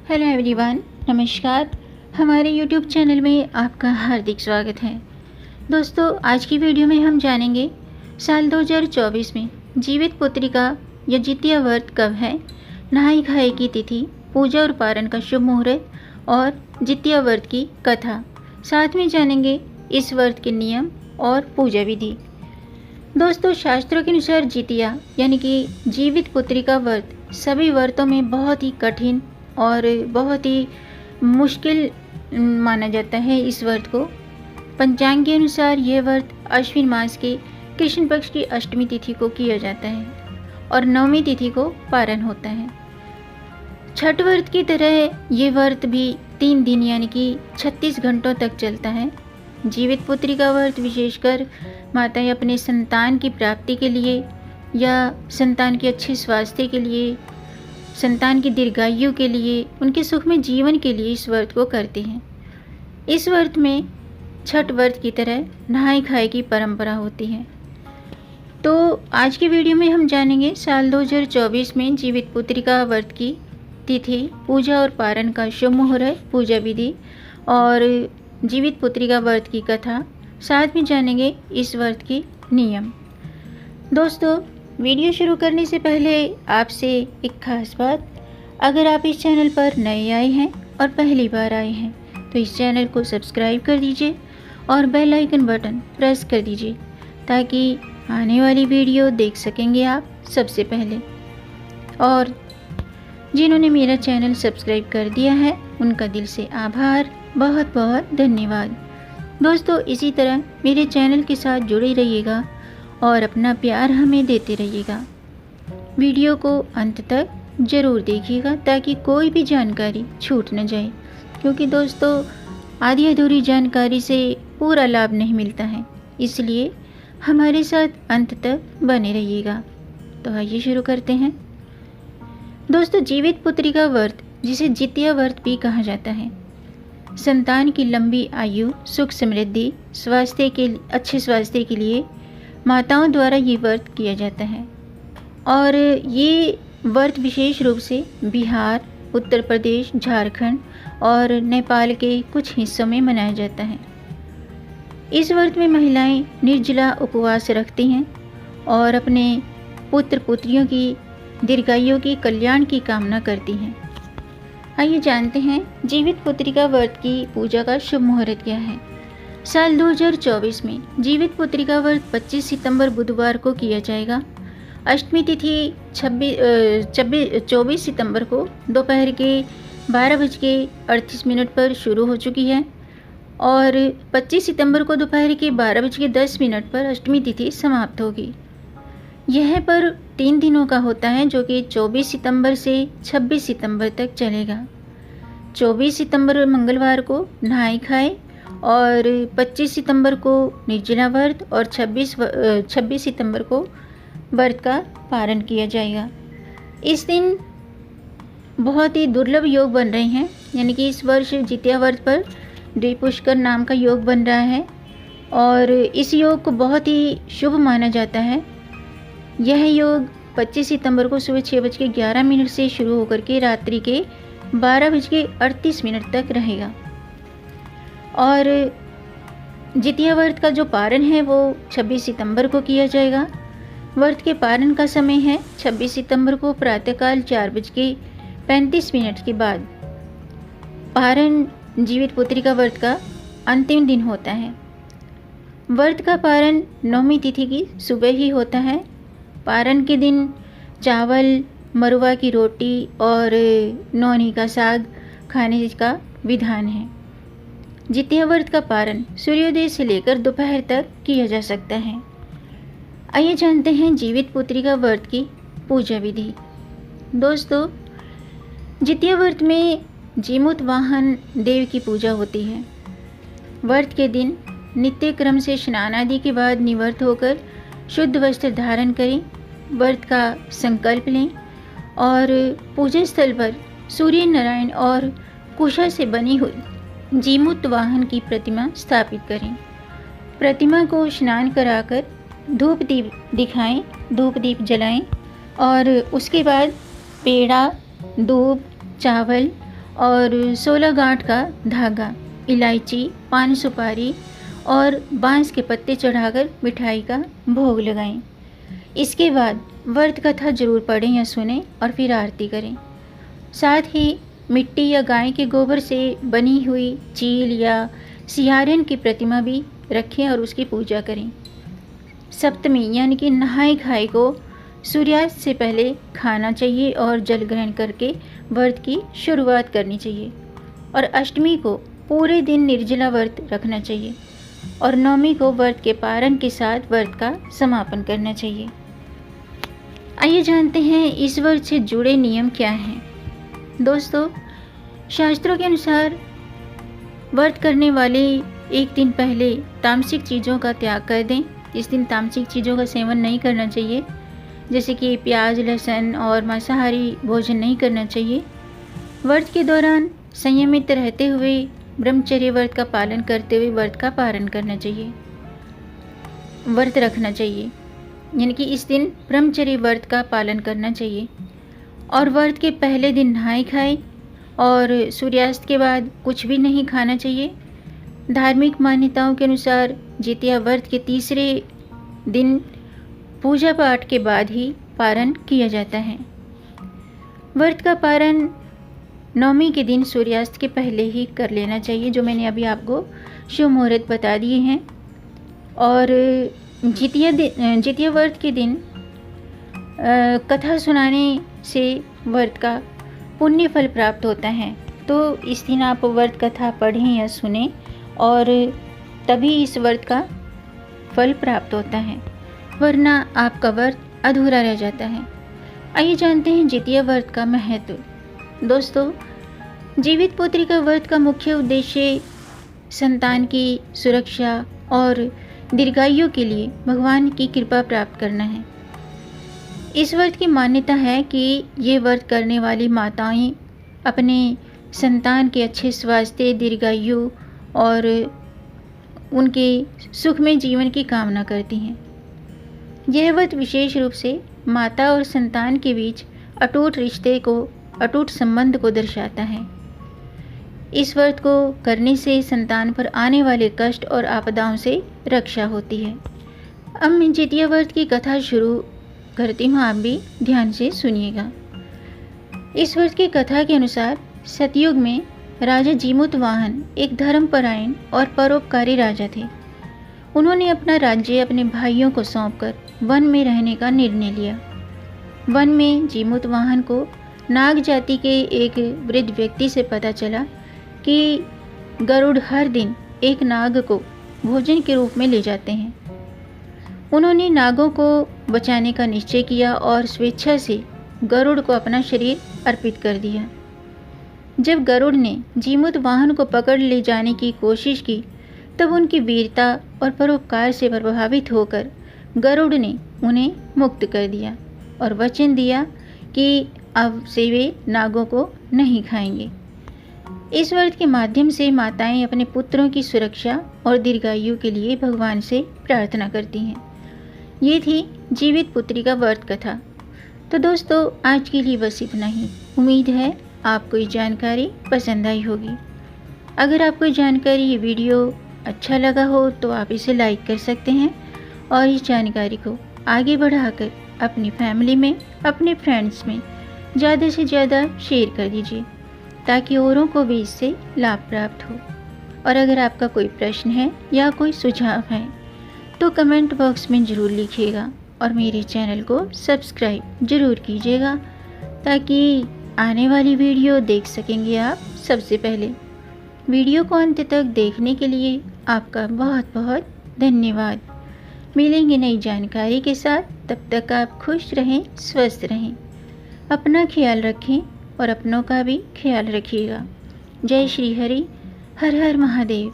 Hello everyone, नमस्कार। हमारे YouTube channel में आपका हार्दिक स्वागत है। दोस्तों, आज की वीडियो में हम जानेंगे साल 2024 में जीवित पुत्रिका या जितिया व्रत कब है, नहाई खाई की तिथि, पूजा और पारण का शुभ मुहूर्त और जितिया व्रत की कथा। साथ में जानेंगे इस व्रत के नियम और पूजा विधि। दोस्तों, शास्त्रों के अनुसार जितिया यानी कि जीवित पुत्रिका व्रत सभी व्रतों में बहुत ही कठिन और बहुत ही मुश्किल माना जाता है। इस व्रत को पंचांग के अनुसार यह व्रत अश्विन मास के कृष्ण पक्ष की अष्टमी तिथि को किया जाता है और नवमी तिथि को पारण होता है। छठ व्रत की तरह ये व्रत भी 3 दिन यानी कि 36 घंटों तक चलता है। जीवित पुत्रिका व्रत विशेषकर माताएं अपने संतान की प्राप्ति के लिए या संतान के अच्छे स्वास्थ्य के लिए, संतान की दीर्घायु के लिए, उनके सुखमय जीवन के लिए इस व्रत को करते हैं। इस व्रत में छठ व्रत की तरह नहाई खाई की परंपरा होती है। तो आज की वीडियो में हम जानेंगे साल 2024 में जीवित पुत्रिका व्रत की तिथि, पूजा और पारण का शुभ मुहूर्त, पूजा विधि और जीवित पुत्रिका व्रत की कथा। साथ में जानेंगे इस व्रत के नियम। दोस्तों, वीडियो शुरू करने से पहले आपसे एक खास बात, अगर आप इस चैनल पर नए आए हैं और पहली बार आए हैं तो इस चैनल को सब्सक्राइब कर दीजिए और बेल आइकन बटन प्रेस कर दीजिए ताकि आने वाली वीडियो देख सकेंगे आप सबसे पहले। और जिन्होंने मेरा चैनल सब्सक्राइब कर दिया है उनका दिल से आभार, बहुत बहुत धन्यवाद। दोस्तों, इसी तरह मेरे चैनल के साथ जुड़े रहिएगा और अपना प्यार हमें देते रहिएगा। वीडियो को अंत तक ज़रूर देखिएगा ताकि कोई भी जानकारी छूट न जाए, क्योंकि दोस्तों आधी अधूरी जानकारी से पूरा लाभ नहीं मिलता है, इसलिए हमारे साथ अंत तक बने रहिएगा। तो आइए शुरू करते हैं। दोस्तों, जीवित पुत्रिका व्रत, जिसे जितिया व्रत भी कहा जाता है, संतान की लंबी आयु, सुख समृद्धि, अच्छे स्वास्थ्य के लिए माताओं द्वारा ये व्रत किया जाता है। और ये व्रत विशेष रूप से बिहार, उत्तर प्रदेश, झारखंड और नेपाल के कुछ हिस्सों में मनाया जाता है। इस व्रत में महिलाएं निर्जला उपवास रखती हैं और अपने पुत्र पुत्रियों की दीर्घायु की कल्याण की कामना करती हैं। आइए जानते हैं जीवित पुत्रिका व्रत की पूजा का शुभ मुहूर्त क्या है। साल 2024 में जीवित पुत्रिका व्रत 25 सितंबर बुधवार को किया जाएगा। अष्टमी तिथि 24 सितंबर को दोपहर के 12:38 पर शुरू हो चुकी है और 25 सितंबर को दोपहर के 12:10 पर अष्टमी तिथि समाप्त होगी। यह पर्व 3 दिनों का होता है, जो कि 24 सितंबर से 26 सितंबर तक चलेगा। 24 सितंबर मंगलवार को नहाई खाए और 25 सितंबर को निर्जला व्रत और 26 सितंबर को व्रत का पारण किया जाएगा। इस दिन बहुत ही दुर्लभ योग बन रहे हैं, यानी कि इस वर्ष जितिया व्रत पर द्विपुष्कर नाम का योग बन रहा है और इस योग को बहुत ही शुभ माना जाता है। यह योग 25 सितंबर को सुबह 6:11 से शुरू होकर के रात्रि के 12:38 तक रहेगा। और जितिया व्रत का जो पारण है वो 26 सितंबर को किया जाएगा। व्रत के पारण का समय है 26 सितंबर को प्रातःकाल 4:35 के बाद। पारण जीवित पुत्रिका व्रत का अंतिम दिन होता है। व्रत का पारण नवमी तिथि की सुबह ही होता है। पारण के दिन चावल, मरुआ की रोटी और नौनी का साग खाने का विधान है। जितिया व्रत का पारण सूर्योदय से लेकर दोपहर तक किया जा सकता है। आइए जानते हैं जीवित पुत्रिका व्रत की पूजा विधि। दोस्तों, जितिया व्रत में जीमूत वाहन देव की पूजा होती है। व्रत के दिन नित्य क्रम से स्नान आदि के बाद निवृत्त होकर शुद्ध वस्त्र धारण करें, व्रत का संकल्प लें और पूजा स्थल पर सूर्य नारायण और कुशा से बनी हुई जीमूत वाहन की प्रतिमा स्थापित करें। प्रतिमा को स्नान कराकर धूप दीप दिखाएं, धूप दीप जलाएं और उसके बाद पेड़ा, दूब, चावल और 16 गांठ का धागा, इलायची, पान सुपारी और बांस के पत्ते चढ़ाकर मिठाई का भोग लगाएं। इसके बाद व्रत कथा जरूर पढ़ें या सुनें और फिर आरती करें। साथ ही मिट्टी या गाय के गोबर से बनी हुई चील या सियारन की प्रतिमा भी रखें और उसकी पूजा करें। सप्तमी यानी कि नहाय खाए को सूर्यास्त से पहले खाना चाहिए और जल ग्रहण करके व्रत की शुरुआत करनी चाहिए। और अष्टमी को पूरे दिन निर्जला व्रत रखना चाहिए और नवमी को व्रत के पारण के साथ व्रत का समापन करना चाहिए। आइए जानते हैं इस व्रत से जुड़े नियम क्या हैं। दोस्तों, शास्त्रों के अनुसार व्रत करने वाले एक दिन पहले तामसिक चीज़ों का त्याग कर दें। इस दिन तामसिक चीज़ों का सेवन नहीं करना चाहिए, जैसे कि प्याज, लहसुन और मांसाहारी भोजन नहीं करना चाहिए। व्रत के दौरान संयमित रहते हुए ब्रह्मचर्य व्रत का पालन करते हुए व्रत का पारण करना चाहिए, व्रत रखना चाहिए। यानी कि इस दिन ब्रह्मचर्य व्रत का पालन करना चाहिए। और व्रत के पहले दिन नहाए खाए और सूर्यास्त के बाद कुछ भी नहीं खाना चाहिए। धार्मिक मान्यताओं के अनुसार जितिया व्रत के तीसरे दिन पूजा पाठ के बाद ही पारण किया जाता है। व्रत का पारण नवमी के दिन सूर्यास्त के पहले ही कर लेना चाहिए, जो मैंने अभी आपको शुभ मुहूर्त बता दिए हैं। और जितिया व्रत के दिन कथा सुनाने से व्रत का पुण्य फल प्राप्त होता है। तो इस दिन आप व्रत कथा पढ़ें या सुनें और तभी इस व्रत का फल प्राप्त होता है, वरना आपका व्रत अधूरा रह जाता है। आइए जानते हैं जितिया व्रत का महत्व। दोस्तों, जीवित पुत्री का व्रत का मुख्य उद्देश्य संतान की सुरक्षा और दीर्घायु के लिए भगवान की कृपा प्राप्त करना है। इस व्रत की मान्यता है कि ये व्रत करने वाली माताएं अपने संतान के अच्छे स्वास्थ्य, दीर्घायु और उनके सुखमय जीवन की कामना करती हैं। यह व्रत विशेष रूप से माता और संतान के बीच अटूट रिश्ते को, अटूट संबंध को दर्शाता है। इस व्रत को करने से संतान पर आने वाले कष्ट और आपदाओं से रक्षा होती है। अब मैं जितिया व्रत की कथा शुरू करती हूँ, आप भी ध्यान से सुनिएगा। इस व्रत की कथा के अनुसार सतयुग में राजा जीमूतवाहन एक धर्मपरायण और परोपकारी राजा थे। उन्होंने अपना राज्य अपने भाइयों को सौंपकर वन में रहने का निर्णय लिया। वन में जीमूतवाहन को नाग जाति के एक वृद्ध व्यक्ति से पता चला कि गरुड़ हर दिन एक नाग को भोजन के रूप में ले जाते हैं। उन्होंने नागों को बचाने का निश्चय किया और स्वेच्छा से गरुड़ को अपना शरीर अर्पित कर दिया। जब गरुड़ ने जीमूतवाहन को पकड़ ले जाने की कोशिश की, तब उनकी वीरता और परोपकार से प्रभावित होकर गरुड़ ने उन्हें मुक्त कर दिया और वचन दिया कि अब से वे नागों को नहीं खाएंगे। इस व्रत के माध्यम से माताएं अपने पुत्रों की सुरक्षा और दीर्घायु के लिए भगवान से प्रार्थना करती हैं। ये थी जीवित पुत्री का व्रत कथा। तो दोस्तों, आज के लिए बस इतना ही। उम्मीद है आपको ये जानकारी पसंद आई होगी। अगर आपको जानकारी, ये वीडियो अच्छा लगा हो तो आप इसे लाइक कर सकते हैं और इस जानकारी को आगे बढ़ाकर अपनी फैमिली में, अपने फ्रेंड्स में ज़्यादा से ज़्यादा शेयर कर दीजिए, ताकि औरों को भी इससे लाभ प्राप्त हो। और अगर आपका कोई प्रश्न है या कोई सुझाव है तो कमेंट बॉक्स में ज़रूर लिखिएगा और मेरे चैनल को सब्सक्राइब ज़रूर कीजिएगा, ताकि आने वाली वीडियो देख सकेंगे आप सबसे पहले। वीडियो को अंत तक देखने के लिए आपका बहुत बहुत धन्यवाद। मिलेंगे नई जानकारी के साथ, तब तक आप खुश रहें, स्वस्थ रहें, अपना ख्याल रखें और अपनों का भी ख्याल रखिएगा। जय श्री हरि, हर हर महादेव।